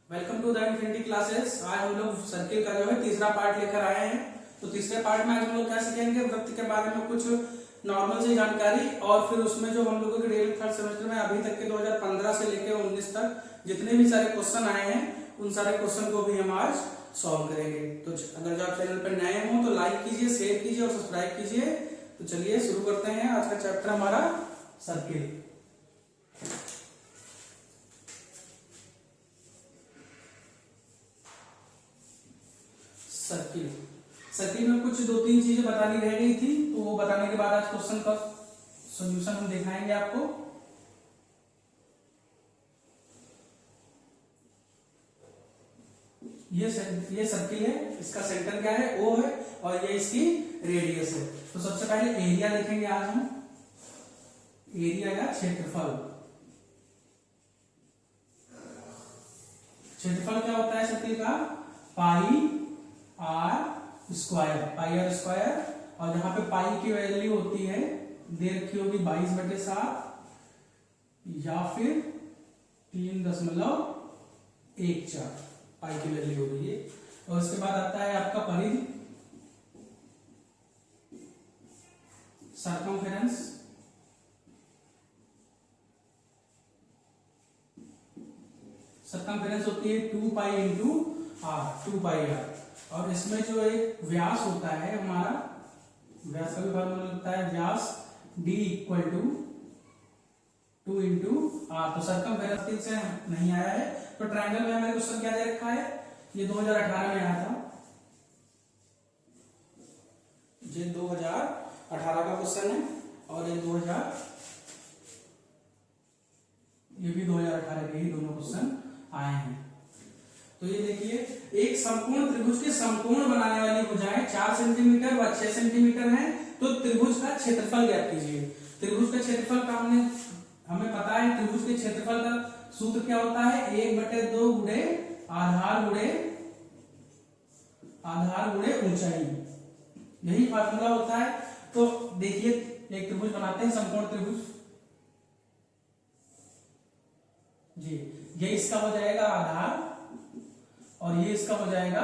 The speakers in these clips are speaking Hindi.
Welcome to the Infinity Classes. आज हम लोग सर्किल का जो है तीसरा पार्ट लेकर आए हैं। तो तीसरे पार्ट में आज हम लोग क्या सीखेंगे, वृत्त के बारे में कुछ नॉर्मल सी जानकारी, और फिर उसमें जो हम लोगों के डेली थर्ड सेमेस्टर में अभी तक के 2015 से लेकर 19 तक जितने भी सारे क्वेश्चन आए हैं उन सारे क्वेश्चन को भी हम आज सॉल्व करेंगे। तो अगर जो आप चैनल पर नए हो तो लाइक कीजिए, शेयर कीजिए और सब्सक्राइब कीजिए। तो चलिए शुरू करते हैं आज का चैप्टर हमारा सर्किल। सर्किल सर्किल में कुछ दो तीन चीजें बतानी रह गई थी, तो वो बताने के बाद आज क्वेश्चन का सॉल्यूशन हम दिखाएंगे आपको। ये सर्किल है, इसका सेंटर क्या है, ओ है, और ये इसकी रेडियस है। तो सबसे पहले एरिया देखेंगे आज हम, एरिया या क्षेत्रफल। क्षेत्रफल क्या होता है सर्किल का, पाई आर स्क्वायर, और जहां पे पाई की वैल्यू होती है दे रखी होगी 22/7 या फिर 3.14 पाई की वैल्यू होगी ये। और उसके बाद आता है आपका परिधि, सर्कमफेरेंस, सर्कमफेरेंस होती है 2 pi into R, 2 pi R. और इसमें जो एक व्यास होता है हमारा, व्यास का भी फॉर्मूला लगता है व्यास d equal to 2 into R. तो सर्कमफेरेंस से नहीं आया है, तो ट्रायंगल में हमें क्वेश्चन क्या दे रखा है, ये 2018 में आया था, ये 2018 का क्वेश्चन है, और ये भी 2018 के ही दोनों क्वेश्चन आए हैं। तो ये देखिए, एक समकोण त्रिभुज के समकोण बनाने वाली भुजाएं 4 सेंटीमीटर व 6 सेंटीमीटर हैं, तो त्रिभुज का क्षेत्रफल ज्ञात कीजिए। त्रिभुज का क्षेत्रफल का हमें पता है, त्रिभुज के क्षेत्रफल का सूत्र क्या होता है, 1/2 गुणे आधार गुणे ऊंचाई, यही फार्मूला होता है। तो देखिए, एक त्रिभुज बनाते हैं, समकोण त्रिभुज जी, ये इसका हो जाएगा आधार और ये इसका हो जाएगा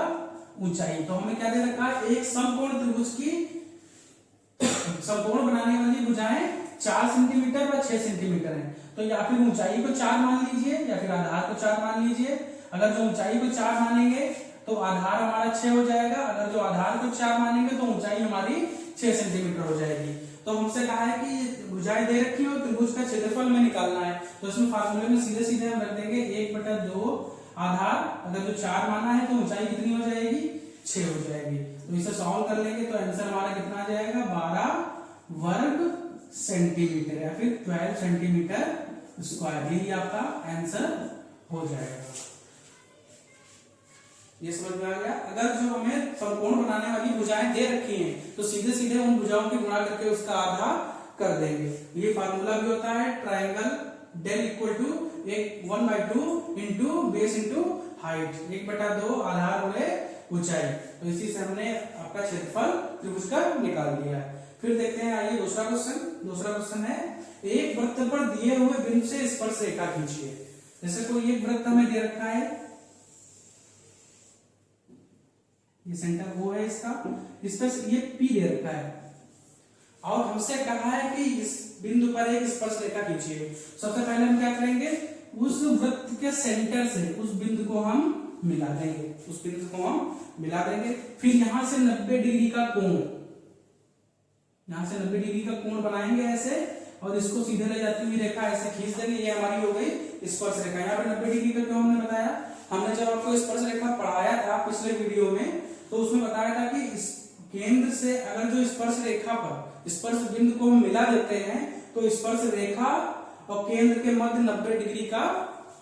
ऊंचाई। तो हमें क्या दे रखा है, एक समकोण त्रिभुज की समकोण बनाने वाली भुजाएं 4 सेंटीमीटर व 6 सेंटीमीटर है। तो या फिर ऊंचाई को 4 मान लीजिए या फिर आधार को 4 मान लीजिए। अगर जो ऊंचाई को 4 मानेंगे तो आधार हमारा 6 हो जाएगा, अगर जो आधार को 4 मानेंगे तो ऊंचाई हमारी 6 सेंटीमीटर हो जाएगी। तो हमसे कहा है कि भुजाएं दे रखी हो, त्रिभुज का क्षेत्रफल में निकालना है। तो इसमें फार्मूले में सीधे सीधे हम रख देंगे 1/2 आधार, अगर जो 4 माना है तो ऊंचाई कितनी हो जाएगी, 6 हो जाएगी। तो इसे सॉल्व कर लेंगे तो आंसर हमारा कितना आ जाएगा, 12 वर्ग सेंटीमीटर या फिर 12 सेंटीमीटर स्क्वायर, यही आपका आंसर हो जाएगा। ये समझ में आ गया। अगर जो हमें समकोण बनाने वाली भुजाएं दे रखी हैं तो सीधे सीधे उन भुजाओं की गुणा करके उसका आधा कर देंगे। ये फार्मूला भी होता है triangle del equal to 1/2 into base into height, 1/2 आधार गुणे ऊंचाई। तो इसी से हमने आपका क्षेत्रफल त्रिभुज का निकाल दिया है। फिर देखते हैं, आइए दूसरा क्वेश्चन है, एक वृत्त पर दिए हुए बिंदु से स्पर्श रेखा खींचिए। जैसे कोई एक वृत्त हमें दे रखा है, ये सेंटर वो है इसका, इस पर ये P दे रखा है और हमसे कहा है कि इस बिंदु पर एक स्पर्श रेखा खींचिए। सबसे पहले हम क्या करेंगे, उस वृत्त के सेंटर से उस बिंदु को हम मिला देंगे, फिर यहां से 90 डिग्री का कोण बनाएंगे ऐसे, और इसको सीधे ले जाती हुई रेखा ऐसे खींच देंगे। ये हमारी हो गई स्पर्श रेखा। यहाँ पे 90 डिग्री का क्यों हमने बताया, हमने जब आपको स्पर्श रेखा पढ़ाया था पिछले वीडियो में, तो उसमें बताया था कि इस केंद्र से अगर जो स्पर्श रेखा पर स्पर्श बिंदु को हम मिला देते हैं तो स्पर्श रेखा और केंद्र के मध्य 90 डिग्री का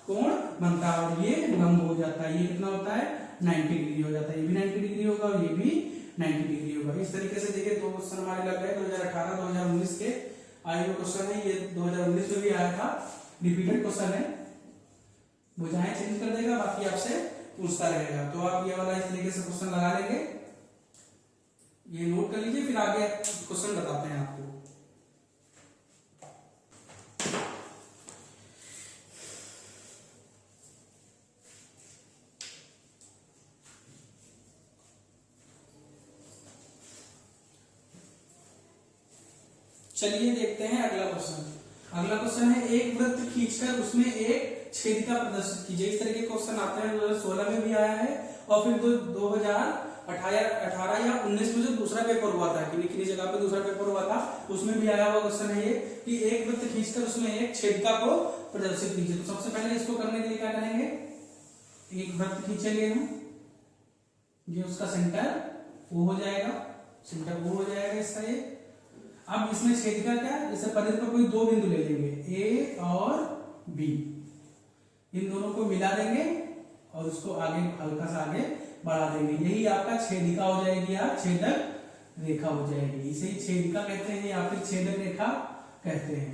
कोण बनता है और ये लंब हो जाता है। ये कितना होता है, 90 डिग्री हो जाता है। ये भी 90 डिग्री होगा और ये भी 90 डिग्री होगा। इस तरीके से देखिए, दो क्वेश्चन हमारे लग गए 2018 2019 के आए हुए क्वेश्चन है। ये 2019 में भी आया था, रिपीटेड क्वेश्चन है। भुजाएं चेंज कर देगा, बाकी आपसे पूछता रहेगा। तो आप ये वाला इस तरीके से क्वेश्चन लगा लेंगे, ये नोट कर लीजिए, फिर आगे क्वेश्चन बताते हैं आपको। चलिए देखते हैं अगला क्वेश्चन। अगला क्वेश्चन है एक वृत्त खींचकर उसमें एक छेदिका प्रदर्शित कीजिए। इस तरह के क्वेश्चन आते हैं 2016 में भी आया है और फिर 2018 या 19 में जो दूसरा पेपर हुआ था, किन्हीं जगह पे दूसरा पेपर हुआ था, उसमें भी आया हुआ क्वेश्चन है ये कि एक वृत्त खींचकर उसमें एक छेदिका को प्रदर्शित कीजिए। तो सबसे पहले इसको करने के लिए क्या करेंगे, एक वृत्त खींचेंगे हम, ये उसका सेंटर वो हो जाएगा, सेंटर वो हो जाएगा इसका ये। अब इसमें छेदिका क्या, जैसे परिधि पर कोई दो बिंदु ले लेंगे ए और बी, इन दोनों को मिला देंगे और उसको आगे हल्का सा आगे बढ़ा देंगे, यही आपका छेदिका हो जाएगी या छेदक रेखा हो जाएगी। इसे ही छेदिका कहते हैं या फिर छेदक रेखा कहते हैं,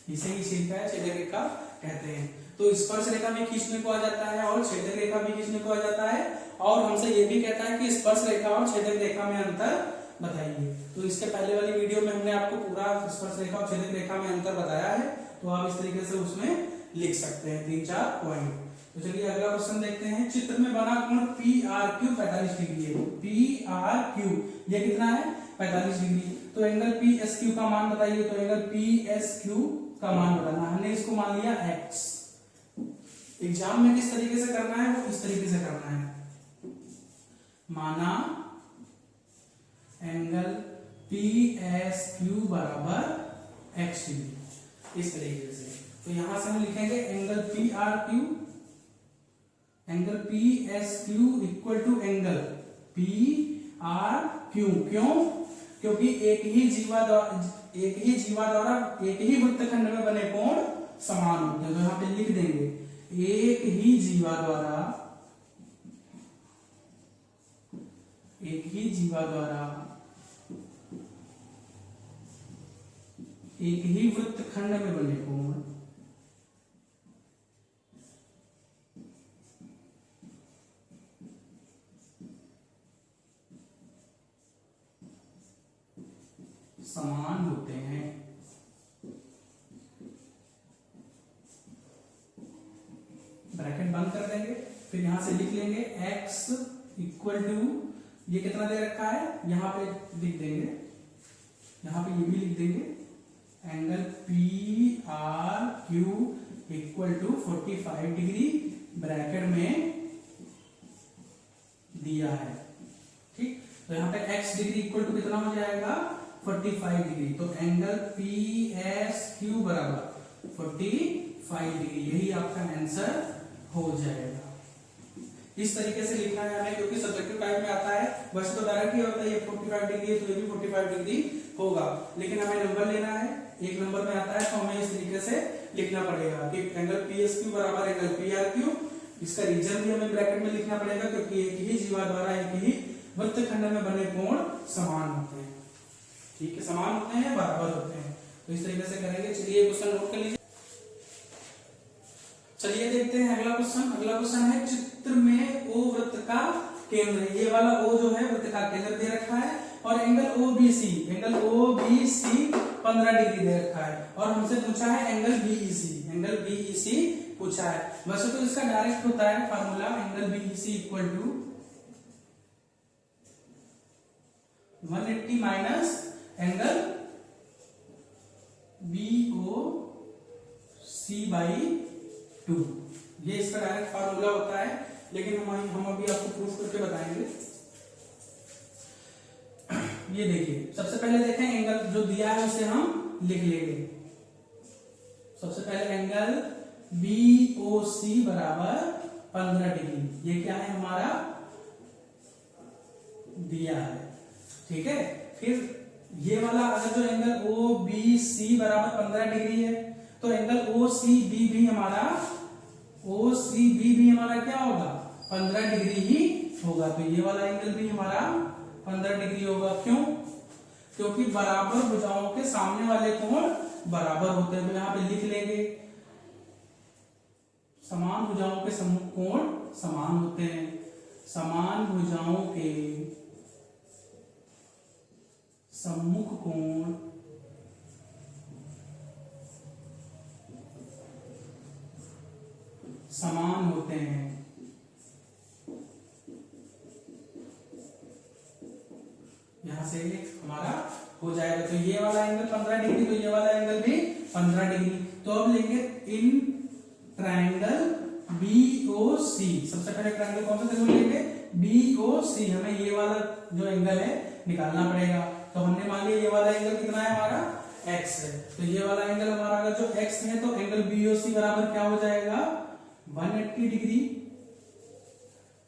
इसे ही छेदिका या छेदक रेखा कहते हैं। तो स्पर्श रेखा भी खींचने को आ जाता है और छेदक रेखा भी खींचने को आ जाता है, और हमसे ये भी कहता है कि स्पर्श रेखा और छेदक रेखा में अंतर बताइए। तो इसके पहले वाली वीडियो में हमने आपको पूरा स्पर्श रेखा और छेदक रेखा में अंतर बताया है, तो आप इस तरीके से उसमें लिख सकते हैं 3-4 पॉइंट। तो चलिए अगला क्वेश्चन देखते हैं। चित्र में बना कोण PRQ 45 डिग्री है। PRQ ये कितना है, 45 डिग्री। तो एंगल PSQ का मान बताइए। तो एंगल PSQ का मान बताना, हमने इसको मान लिया x। एग्जाम में किस तरीके से करना है, वो इस तरीके से करना है, माना एंगल PSQ बराबर x डिग्री, इस तरीके से। तो यहां से हम लिखेंगे angle PRQ, angle PSQ equal to angle PRQ। क्यों, क्योंकि एक ही जीवा द्वारा एक ही वृत्तखंड में बने कोण समान होते हैं। तो यहां पे लिख देंगे एक ही जीवा द्वारा एक ही वृत्तखंड में बने कोण समान होते हैं। ब्रैकेट बंद कर देंगे, फिर यहां से लिख लेंगे x इक्वल टू, ये कितना दे रखा है, यहां पे लिख देंगे, यहां पे ये भी लिख देंगे angle PRQ equal to 45 degree, bracket में दिया है, ठीक। तो यहाँ पे x डिग्री इक्वल टू कितना हो जाएगा, 45 डिग्री। तो एंगल PSQ बराबर 45 डिग्री, यही आपका आंसर हो जाएगा। इस तरीके से लिखना है हमें, क्योंकि सब्जेक्टिव टाइप में आता है। वैसे तो डायरेक्ट ही होता है, ये 45 डिग्री है तो ये भी 45 डिग्री होगा, लेकिन हमें नंबर लेना है, एक नंबर में आता है, तो हमें इस तरीके से लिखना पड़ेगा कि एंगल PSQ बराबर एंगल PRQ। इसका रीजन भी हमें ब्रैकेट में लिखना पड़ेगा, क्योंकि एक ही जीवा द्वारा एक ही वृत्तखंड में बने कोण समान होते हैं, ठीक है, समान होते हैं, बराबर होते हैं। तो इस तरीके से करेंगे। चलिए क्वेश्चन नोट कर लीजिए। चलिए देखते हैं अगला क्वेश्चन। अगला क्वेश्चन है चित्र में O वृत्त का केंद्र, ये वाला O जो है वृत्त का केंद्र दे रखा है, और एंगल OBC 15 डिग्री दे रखा है, और हमसे पूछा है एंगल BEC पूछा है। वैसे तो इसका डायरेक्ट होता है formula, angle BEC equal to 180 minus angle BOC by 2, ये इसका डायरेक्ट फार्मूला होता है, लेकिन हम अभी आपको प्रूफ करके बताएंगे। ये देखिए, सबसे पहले देखें एंगल जो दिया है उसे हम लिख लेंगे। सबसे पहले एंगल BOC बराबर 15 डिग्री, ये क्या है हमारा दिया है, ठीक है। फिर ये वाला अगर जो एंगल OBC बराबर 15 डिग्री है, तो एंगल OCB भी हमारा क्या होगा, 15 डिग्री ही होगा। तो ये वाला एंगल भी हमारा 15 डिग्री होगा। क्यों, क्योंकि बराबर भुजाओं के सामने वाले कोण बराबर होते हैं। तो यहां पे लिख लेंगे समान भुजाओं के सम्मुख कोण समान होते हैं, समान भुजाओं के सम्मुख कोण समान होते हैं। यहां से हमारा डिग्री। तो अब लेंगे इन ट्रायंगल BOC, सबसे पहले ट्रायंगल कौन सा त्रिभुज लेंगे, BOC। हमें ये वाला जो एंगल है निकालना पड़ेगा। तो हमने मान लिया ये वाला एंगल कितना है हमारा, x है। तो ये वाला एंगल हमारा अगर जो x है तो एंगल BOC बराबर क्या हो जाएगा, 180 डिग्री।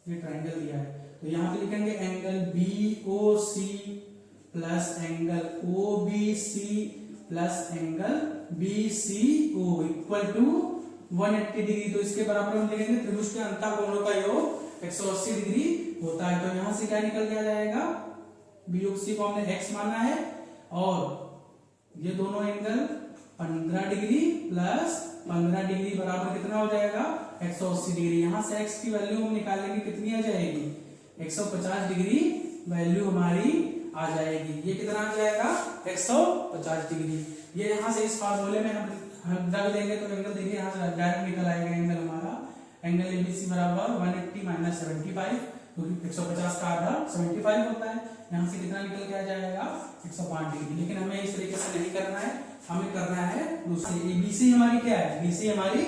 ये ट्रायंगल दिया है तो यहाँ पे लिखेंगे angle BOC plus angle OBC plus angle BCO equal to 180 degree. तो इसके बराबर हम लिखेंगे त्रिभुज के अंतःकोणों का योग 180 डिग्री होता है। तो यहां से क्या निकल के आ जाएगा, BOC को हमने x माना है और ये दोनों एंगल 15 डिग्री प्लस 15 डिग्री बराबर कितना हो जाएगा, 180 डिग्री। यहां से x की वैल्यू हम निकालेंगे कितनी आ जाएगी, 150 डिग्री वैल्यू हमारी आ जाएगी। ये कितना आ जाएगा, 150 डिग्री। ये यहां से इस फार्मूले में हम रख देंगे तो एंगल देखिए यहाँ से डायरेक्ट निकल आएगा एंगल हमारा, एंगल ABC बराबर 180 माइनस 75, क्योंकि 150 का आधा 75 होता है। यहाँ से कितना निकल के आ जाएगा, 105 डिग्री। लेकिन हमें इस तरीके से नहीं करना है, हमें करना है दूसरी। ABC हमारी क्या है, BC हमारी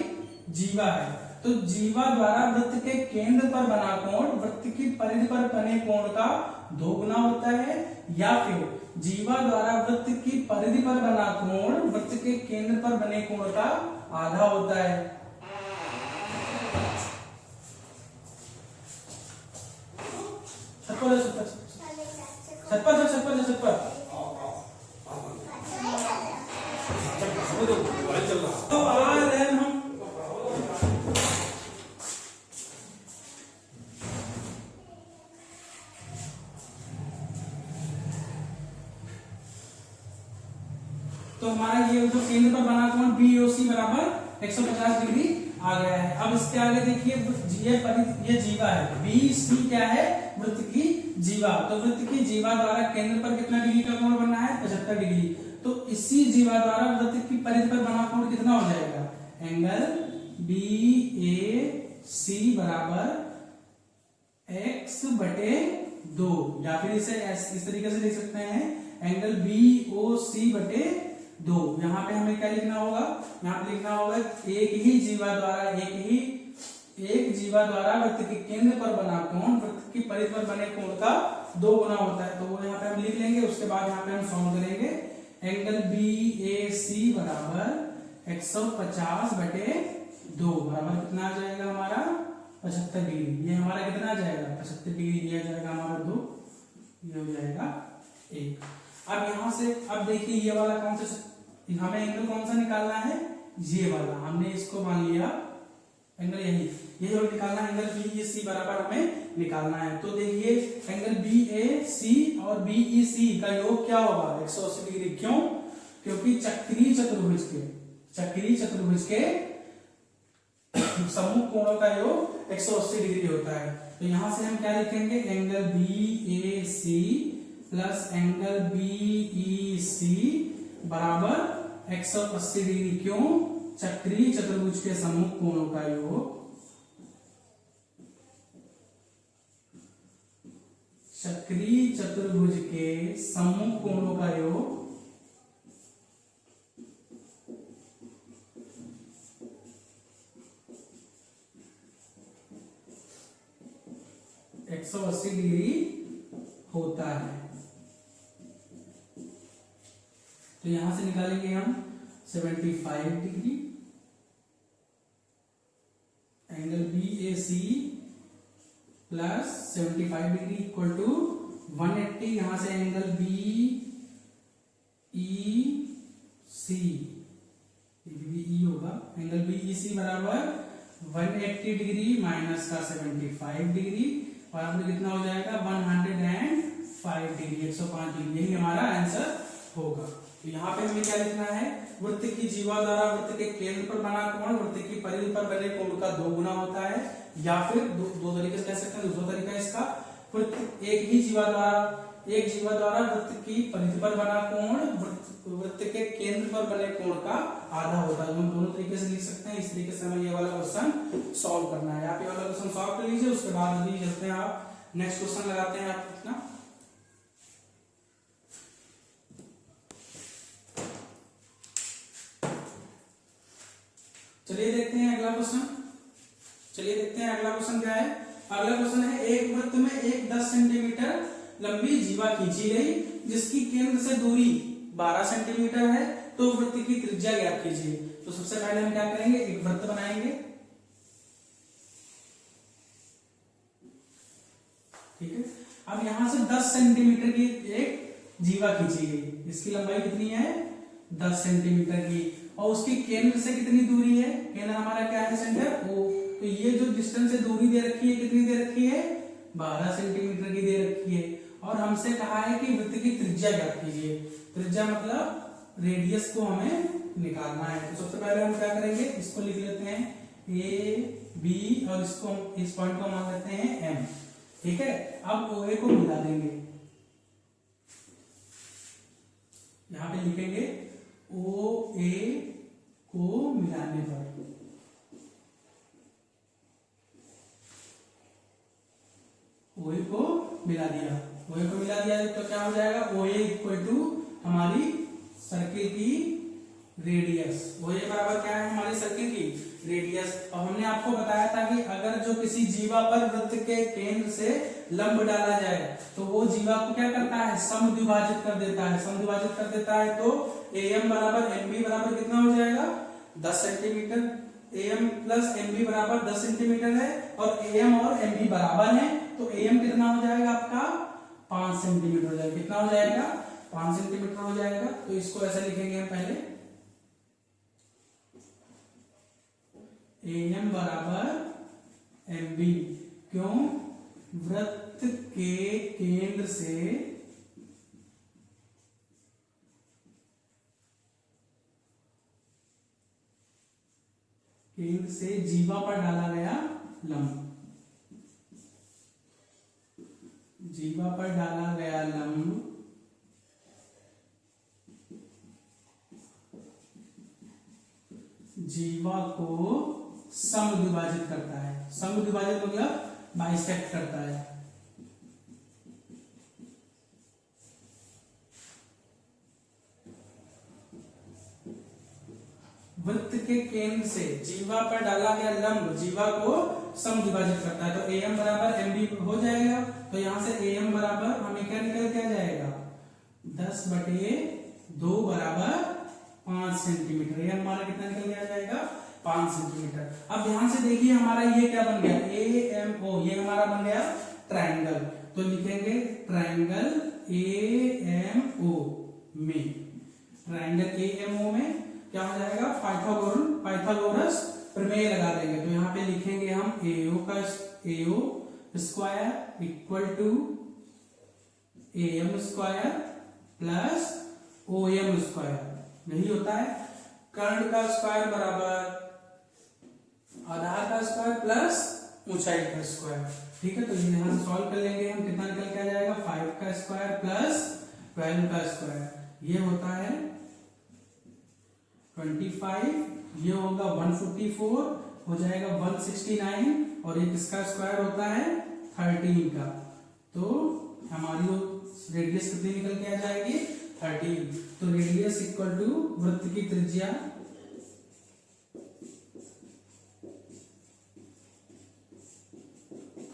जीवा है। तो जीवा द्वारा वृत्त के केंद्र पर बना कोण वृत्त की परिधि पर बने कोण का 2 गुना होता है, या फिर जीवा द्वारा वृत्त की परिधि पर बना कोण वृत्त के केंद्र पर बने कोण का आधा होता है। छत पर तो आ रहे हम। तो हमारा ये जो केंद्र पर बना कोण BOC बराबर 150 डिग्री आ गया है। अब इसके आगे देखिए ये जीवा है, BC क्या है, वृत्त की जीवा। तो वृत्त की जीवा द्वारा केंद्र पर कितना डिग्री का कोण बनना है, 75 डिग्री। तो इसी जीवा द्वारा वृत्त की परिधि पर बना कोण कितना हो जाएगा, एंगल BAC बराबर x/2, या फिर इसे इस तरीके से लिख सकते हैं एंगल BOC/2। यहाँ पे हमें क्या लिखना होगा, यहाँ पे लिखना होगा एक जीवा द्वारा वृत्त के केंद्र पर बना कोण वृत्त की परिधि पर बने कोण का 2 गुना होता है। तो वो यहाँ पे हम लिख लेंगे। उसके बाद यहाँ पे हम सॉल्व करेंगे। एंगल BAC बराबर 150/2 बराबर कितना आ जाएगा हमारा, 75 डिग्री। ये हमारा कितना आ जाएगा, 75 डिग्री दिया जाएगा हमारा 2, ये हो जाएगा 1। अब यहाँ से अब देखिए ये वाला कौन सा, हमें एंगल कौन सा निकालना है, ये वाला। हमने इसको मान लिया एंगल ये जो निकालना एंगल BEC बराबर हमें निकालना है। तो देखिए एंगल BAC और BEC का योग क्या होगा, 180 डिग्री। क्यों, क्योंकि चक्रीय चतुर्भुज के समूह कोणों का योग 180 डिग्री होता है। तो यहां से हम क्या लिखेंगे, angle BAC plus angle BEC बराबर 180 डिग्री। क्यों, चक्रीय चतुर्भुज के समूह कोणों का योग चक्रीय चतुर्भुज के समूह कोणों का योग 180 डिग्री होता है। तो यहां से निकालेंगे हम 75 degree. Angle BAC plus 75 degree equal to 180। यहां से एंगल BE होगा, एंगल BEC बराबर 180 डिग्री माइनस का 75 डिग्री, और आपने कितना हो जाएगा 105 डिग्री, 105 डिग्री। यही हमारा आंसर होगा। तो यहाँ पे हमें क्या लिखना है, वृत्त की जीवा द्वारा वृत्त के केंद्र पर बना कोण वृत्त की परिधि पर बने कोण का 2 गुना होता है, या फिर दो तरीके से कह सकते हैं। दूसरा तरीका इसका, एक जीवा द्वारा वृत्त की परिधि पर बना कोण वृत्त के केंद्र पर बने कोण का आधा होता है। हम दोनों तरीके से लिख सकते हैं। इस तरीके से हमें ये वाला क्वेश्चन सॉल्व करना है। आप ये वाला क्वेश्चन सॉल्व कर लीजिए, उसके बाद अभी चलते हैं, आप नेक्स्ट क्वेश्चन लगाते हैं आप अपना। चलिए देखते हैं अगला क्वेश्चन। चलिए देखते हैं अगला क्वेश्चन क्या है। अगला क्वेश्चन है, एक वृत्त में एक 10 सेंटीमीटर लंबी जीवा खींची गई जिसकी केंद्र से दूरी 12 सेंटीमीटर है, तो वृत्त की त्रिज्या ज्ञात कीजिए। तो सबसे पहले हम क्या करेंगे, एक वृत्त बनाएंगे। ठीक है, अब यहां से 10 सेंटीमीटर की एक जीवा खींची गई, इसकी लंबाई कितनी है 10 सेंटीमीटर की, और उसकी केंद्र से कितनी दूरी है, केंद्र हमारा क्या है सेंटर ओ, तो ये जो डिस्टेंस से दूरी दे रखी है कितनी दे रखी है 12 सेंटीमीटर की दे रखी है, और हमसे कहा है कि वृत्त की त्रिज्या ज्ञात कीजिए। त्रिज्या मतलब रेडियस को हमें निकालना है। तो सबसे पहले हम क्या करेंगे, इसको लिख लेते हैं ए बी और इसको इस पॉइंट को मान लेते हैं एम। ठीक है, अब ओ ए को मिला देंगे, यहां पे लिखेंगे ओ ए को मिलाने पर ओ ए को मिला दिया, ओ ए को मिला दिया तो क्या हो जाएगा, ओ ए इक्वल टू हमारी सर्किल की रेडियस। ओ ए बराबर क्या है हमारी सर्किल की रेडियस। और हमने आपको बताया था कि अगर जो किसी जीवा पर वृत्त के केंद्र से लंब डाला जाए तो वो जीवा को क्या करता है, समद्विभाजित कर देता है। समद्विभाजित कर देता है तो AM बराबर MB बराबर कितना हो जाएगा 10 सेंटीमीटर। AM प्लस MB बराबर 10 सेंटीमीटर है, और AM और MB बराबर है तो AM कितना हो जाएगा आपका 5 सेंटीमीटर हो जाएगा। कितना हो जाएगा 5 सेंटीमीटर हो जाएगा। तो इसको ऐसे लिखेंगे हम पहले, AM बराबर MB, क्यों, वृत्त के केंद्र से जीवा पर डाला गया लंब, जीवा पर डाला गया लंब जीवा को समद्विभाजित करता है। समद्विभाजित मतलब बाइसेक्ट करता है। वृत्त के केंद्र से जीवा पर डाला गया लंब जीवा को समद्विभाजित करता है। तो AM बराबर MB हो जाएगा। तो यहां से AM बराबर हमें क्या निकल के आ जाएगा 10/2 बराबर 5 सेंटीमीटर। ये हमारा कितना निकल के आ जाएगा 5 सेंटीमीटर। अब ध्यान से देखिए हमारा ये क्या बन गया AMO, ये हमारा बन गया ट्रायंगल। तो लिखेंगे ट्रायंगल AMO में, ट्रायंगल AMO में क्या हो जाएगा पाइथागोरस प्रमेय लगा देंगे। तो यहाँ पे लिखेंगे हम AO square equal to AM square plus OM square, यही होता है। कर्ण का स्क्वायर बराबर आधार का स्क्वायर प्लस ऊंचाई का स्क्वायर। ठीक है, तो ये यहां से सॉल्व कर लेंगे हम, कितना निकल के आ जाएगा 5 का स्क्वायर प्लस 12 का स्क्वायर, ये होता है 25, ये होगा 144, हो जाएगा 169, और एक इसका स्क्वायर होता है 13 का। तो हमारी रेडियस कितनी निकल के आ जाएगी 13। तो रेडियस इक्वल टू वृत्त की त्रिज्या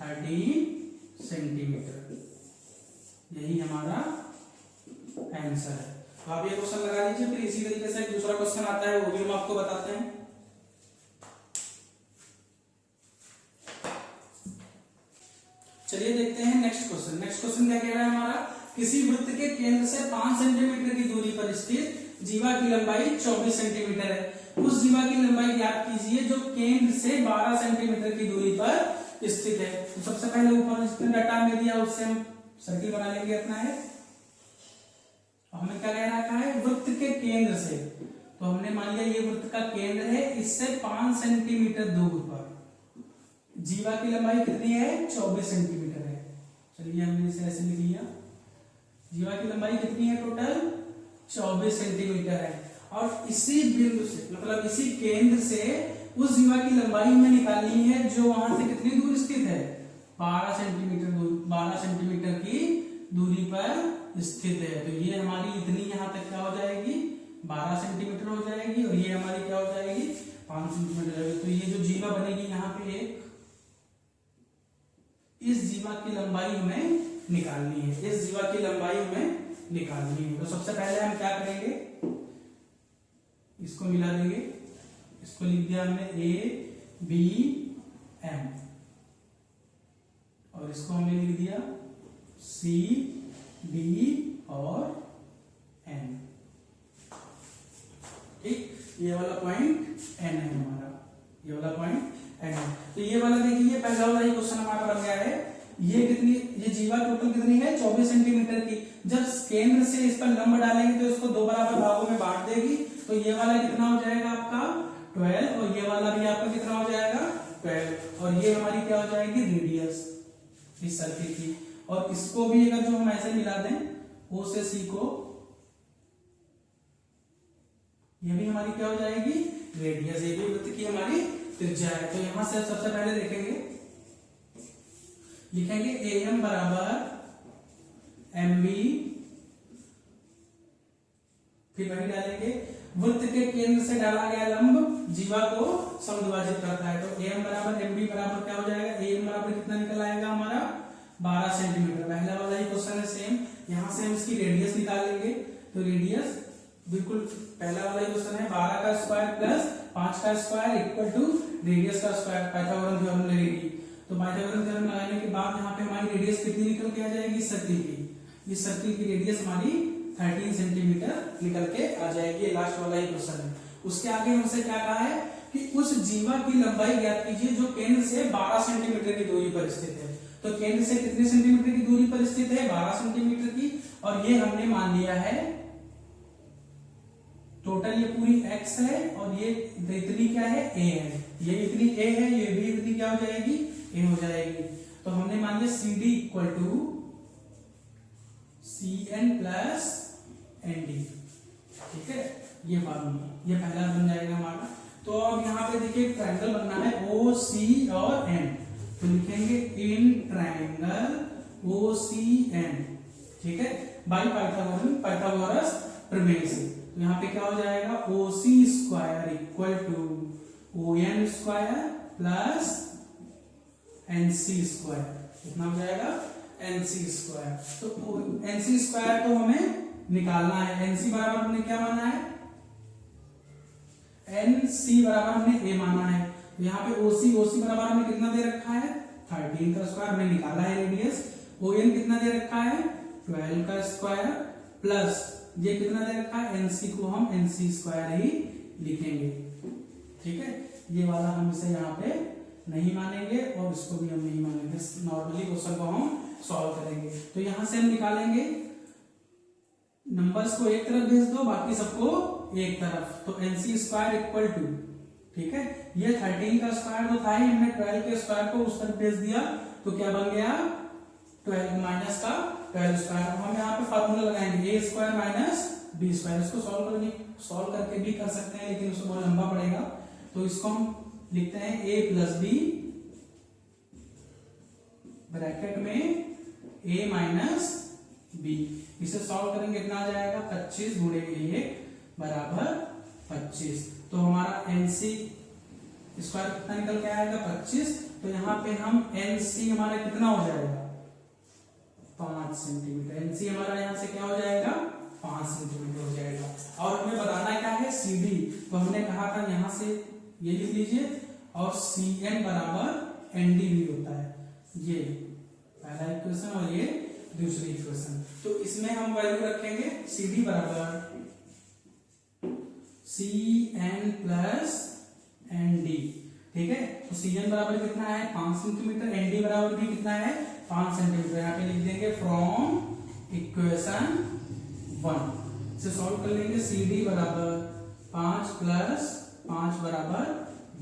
13 सेंटीमीटर, यही हमारा आंसर है। तो आप ये क्वेश्चन लगा लीजिए। फिर इसी तरीके से एक दूसरा क्वेश्चन आता है, वो भी हम आपको बताते हैं। चलिए देखते हैं नेक्स्ट क्वेश्चन। नेक्स्ट क्वेश्चन क्या कह रहा है हमारा, किसी वृत्त के केंद्र से 5 सेंटीमीटर की दूरी पर स्थित जीवा की लंबाई 24 सेंटीमीटर है। उस जीवा की लंबाई ज्ञात कीजिए जो केंद्र से 12 सेंटीमीटर की दूरी पर स्थित है। तो सबसे पहले ऊपर जितने डाटा में दिया उससे हम सर्किल बना लेंगे अपना है। हमें क्या कह रखा है, वृत्त के केंद्र से। तो हमने मान लिया ये वृत्त का केंद्र है, इससे 5 सेंटीमीटर दूर पर जीवा की लंबाई कितनी है 24 सेंटीमीटर है। चलिए हमने इसे ऐसे लिख लिया, जीवा की लंबाई कितनी है टोटल 24 सेंटीमीटर है। और इसी बिंदु से मतलब इसी केंद्र से उस जीवा की लंबाई में निकालनी है जो वहां से कितनी दूर स्थित है 12 सेंटीमीटर दूर, 12 सेंटीमीटर की दूरी पर स्थित है। तो ये हमारी इतनी यहां तक क्या हो जाएगी 12 सेंटीमीटर हो जाएगी, और ये हमारी क्या हो जाएगी 5 सेंटीमीटर। तो ये जो जीवा बनेगी यहाँ पे एक, इस जीवा की लंबाई हमें निकालनी है, इस जीवा की लंबाई हमें निकालनी है। तो सबसे पहले हम क्या करेंगे, इसको मिला देंगे, इसको लिख दिया हमने ए बी एम, और इसको हमने लिख दिया सी डी और एन। ठीक, ये वाला पॉइंट एन है हमारा, ये वाला पॉइंट एन है। तो ये वाला देखिए पहला वाला ही क्वेश्चन हमारा बन गया है। ये कितनी, ये जीवा टोटल कितनी है 24 सेंटीमीटर की। जब केंद्र से इस पर लंब डालेंगे तो इसको 2 बराबर भागों में बांट देगी। तो ये वाला कितना हो जाएगा आपका 12, और ये वाला भी आपका कितना हो जाएगा 12, और ये हमारी क्या हो जाएगी रेडियस इस सर्किल की। और इसको भी अगर जो हम ऐसे मिला दें ओ से सी को, ये भी हमारी क्या हो जाएगी रेडियस, ये भी वृत्त की हमारी त्रिज्या है। तो यहां से सबसे पहले देखेंगे, लिखेंगे ए एम बराबर एम बी, फिर वही डालेंगे वृत्त के केंद्र से डाला गया लंब जीवा को समद्विभाजित करता है। तो ए एम बराबर एम बी बराबर क्या हो जाएगा, ए एम बराबर कितना निकल आएगा हमारा 12 सेंटीमीटर। पहला वाला ही क्वेश्चन है सेम, यहां से हम इसकी रेडियस निकालेंगे। तो रेडियस बिल्कुल पहला वाला ही क्वेश्चन है, 12 का स्क्वायर प्लस 5 का स्क्वायर इक्वल टू रेडियस का स्क्वायर, पाइथागोरस थ्योरम लगेगी। तो पाइथागोरस थ्योरम लगाने के बाद यहाँ पे हमारी रेडियस कितनी निकल के आ जाएगी सर्किल की, इस सर्किल की रेडियस हमारी 13 सेंटीमीटर निकल के आ जाएगी। लास्ट वाला ही क्वेश्चन है। उसके आगे हमसे क्या कहा है कि उस जीवा की लंबाई ज्ञात कीजिए जो केंद्र से 12 सेंटीमीटर की दूरी पर स्थित है। तो केंद्र से कितने सेंटीमीटर की दूरी पर स्थित है 12 सेंटीमीटर की, और ये हमने मान लिया है टोटल, ये पूरी x है और ये इतनी क्या है a है, ये इतनी a है, ये भी इतनी क्या हो जाएगी a हो जाएगी। तो हमने मान लिया C D equal to C N plus N D. ठीक है, ये फॉर्मूला, ये पहला बन जाएगा हमारा। तो अब यहाँ पे देखिए ट्रायंगल बनना है ओ सी और एन, तो लिखेंगे in triangle O C N. ठीक है, बाई पाइथागोरस प्रमेय से। तो यहाँ पे क्या हो जाएगा O C square equal to O N square plus N C square, कितना हो जाएगा एन सी स्क्वायर। तो एन सी स्क्वायर तो हमें निकालना है, एन सी बराबर हमने क्या माना है, एन सी बराबर हमने ए माना है। तो यहाँ पे ओसी बराबर हमें कितना दे रखा है 13 का स्क्वायर, हमने निकाला है रेडियस। ओ एन कितना दे रखा है 12 का स्क्वायर प्लस ये कितना दे रखा है एनसी को हम एनसी स्क्वायर ही लिखेंगे। ठीक है, ये वाला हम इसे यहाँ पे नहीं मानेंगे और इसको भी हम नहीं मानेंगे, नॉर्मली क्वेश्चन को हम सॉल्व करेंगे। तो यहां से हम निकालेंगे, नंबर्स को एक तरफ भेज दो, बाकी सबको एक तरफ। तो एनसी स्क्वायर इक्वल टू, ठीक है, ये 13 का स्क्वायर तो था ही, हमने 12 के स्क्वायर को उस तरफ भेज दिया, तो क्या बन गया 12 माइनस का 12 स्क्वायर। हम यहाँ पे फार्मूला लगाएंगे ए स्क्वायर माइनस बी स्क्वायर। इसको सॉल्व करके भी कर सकते हैं, लेकिन उसको बहुत लंबा पड़ेगा। तो इसको हम लिखते हैं ए प्लस बी ब्रैकेट में ए माइनस बी। इसे सॉल्व करेंगे कितना आ जाएगा 25 गुणे ए बराबर 25। तो हमारा एनसी स्क्वायर कितना निकल के आएगा 25। तो यहाँ पे हम एनसी हमारा कितना हो जाएगा 5 सेंटीमीटर। एनसी हमारा यहाँ से क्या हो जाएगा 5 सेंटीमीटर हो जाएगा। और हमें बताना क्या है सीडी, तो हमने कहा था यहाँ से ये लिख लीजिए, और सी एन बराबर एन डी भी होता है। ये पहला इक्वेशन और ये दूसरी इक्वेशन। तो इसमें हम वैल्यू रखेंगे सी डी बराबर C N plus N D. ठीक है, तो सी एन बराबर कितना है 5 सेंटीमीटर, एन डी बराबर भी कितना है 5 सेंटीमीटर। यहाँ पे लिख देंगे फ्रॉम इक्वेशन 1 से सॉल्व कर लेंगे। सी डी बराबर 5 प्लस 5 बराबर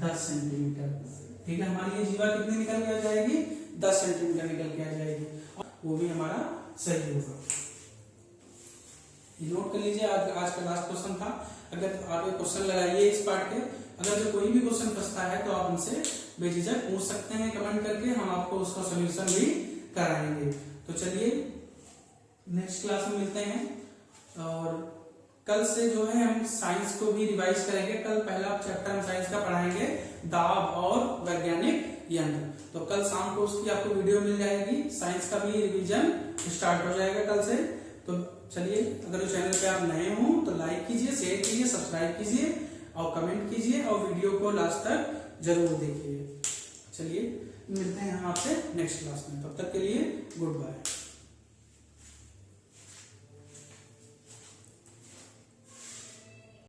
10 सेंटीमीटर। ठीक है, हमारी ये जीवा कितनी निकल के आ जाएगी 10 सेंटीमीटर निकल के आ जाएगी, वो भी हमारा सही होगा। नोट कर लीजिए, आज का लास्ट क्वेश्चन था। अगर आगे क्वेश्चन लगाइए इस पार्ट के, अगर जो कोई भी क्वेश्चन फंसता है तो आप हमसे बेझिझक पूछ सकते हैं कमेंट करके, हम आपको उसका सॉल्यूशन भी कराएंगे। तो चलिए नेक्स्ट क्लास में मिलते हैं, और कल से जो है हम साइंस को भी रिवाइज करेंगे। कल पहला चैप्टर हम साइंस का पढ़ाएंगे, दाब और वैज्ञानिक यंत्र। तो कल शाम को उसकी आपको वीडियो मिल जाएगी। साइंस का भी रिवीजन स्टार्ट हो जाएगा कल से। तो चलिए, अगर इस चैनल पे आप नए हो तो लाइक कीजिए, शेयर कीजिए, सब्सक्राइब कीजिए और कमेंट कीजिए और वीडियो को लास्ट तक जरूर देखिए। चलिए, मिलते हैं हम आपसे नेक्स्ट क्लास में। तब तक के लिए गुड बाय।